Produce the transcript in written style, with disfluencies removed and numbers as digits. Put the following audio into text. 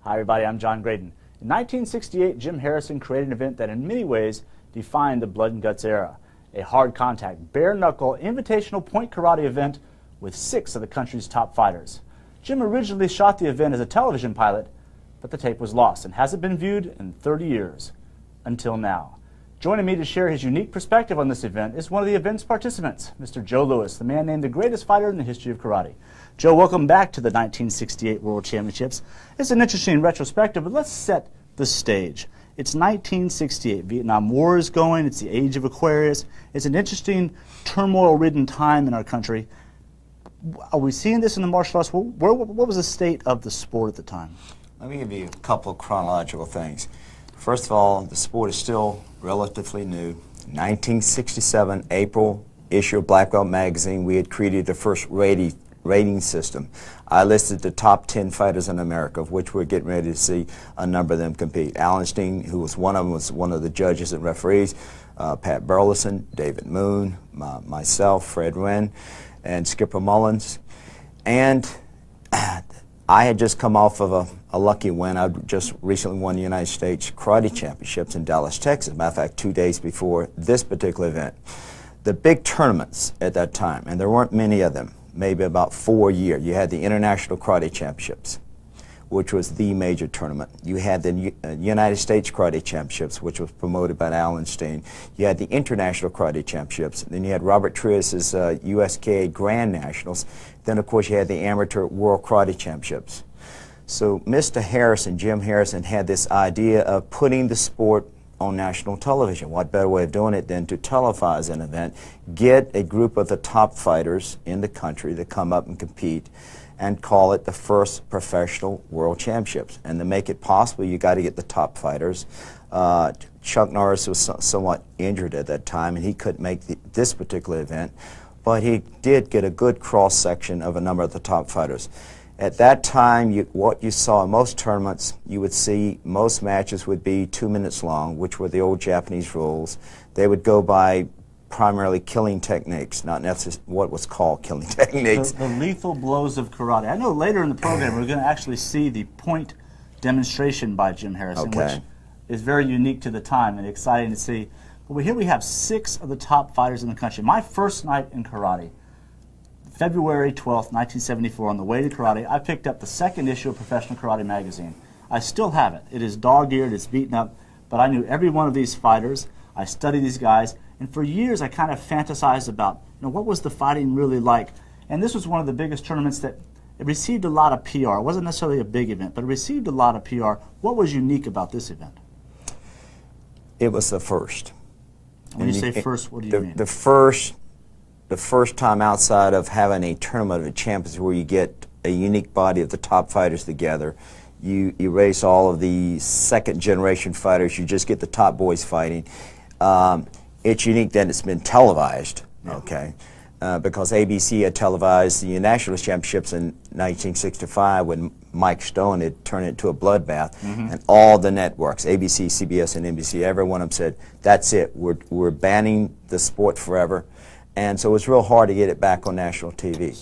Hi everybody, I'm John Graden. In 1968, Jim Harrison created an event that in many ways defined the blood and guts era. A hard contact, bare knuckle, invitational point karate event with 6 of the country's top fighters. Jim originally shot the event as a television pilot, but the tape was lost and hasn't been viewed in 30 years, until now. Joining me to share his unique perspective on this event is one of the event's participants, Mr. Joe Louis, the man named the greatest fighter in the history of karate. Joe, welcome back to the 1968 World Championships. It's an interesting retrospective, but let's set the stage. It's 1968. Vietnam War is going. It's the age of Aquarius. It's an interesting, turmoil-ridden time in our country. Are we seeing this in the martial arts? What was the state of the sport at the time? Let me give you a couple of chronological things. First of all, the sport is still relatively new. 1967, April issue of Black Belt magazine, we had created the first rating system. I listed the top 10 fighters in America, of which we're getting ready to see a number of them compete. Allenstein, who was one of them, was one of the judges and referees. Pat Burleson, David Moon, myself, Fred Wynn, and Skipper Mullins. And I had just come off of a lucky win. I just recently won the United States Karate Championships in Dallas, Texas. As a matter of fact, 2 days before this particular event. The big tournaments at that time, and there weren't many of them, maybe about 4 a year. You had the International Karate Championships, which was the major tournament. You had the United States Karate Championships, which was promoted by Allenstein. You had the International Karate Championships. Then you had Robert Trias's USKA Grand Nationals. Then, of course, you had the Amateur World Karate Championships. So Mr. Harrison, Jim Harrison, had this idea of putting the sport on national television. What better way of doing it than to televise an event, get a group of the top fighters in the country to come up and compete, and call it the first professional world championships. And to make it possible, you got to get the top fighters. Chuck Norris was somewhat injured at that time, and he couldn't make this particular event, but he did get a good cross-section of a number of the top fighters. At that time, what you saw in most tournaments, you would see most matches would be 2 minutes long, which were the old Japanese rules. They would go by primarily killing techniques, not necessarily what was called killing techniques. The lethal blows of karate. I know later in the program we're going to actually see the point demonstration by Jim Harrison, which is very unique to the time and exciting to see. But here we have 6 of the top fighters in the country. My first night in karate, February 12th, 1974, on the way to karate, I picked up the 2nd issue of Professional Karate magazine. I still have it. It is dog-eared, it's beaten up, but I knew every one of these fighters. I studied these guys, and for years I kind of fantasized about, what was the fighting really like? And this was one of the biggest tournaments that it received a lot of PR. It wasn't necessarily a big event, but it received a lot of PR. What was unique about this event? It was the first. When you say first, what do you mean? The first time outside of having a tournament of champions where you get a unique body of the top fighters together. You erase all of the second generation fighters. You just get the top boys fighting. It's unique that it's been televised, because ABC had televised the National Championships in 1965 when Mike Stone had turned it into a bloodbath, and all the networks, ABC, CBS, and NBC, every one of them said, that's it, we're banning the sport forever. And so it was real hard to get it back on national TV.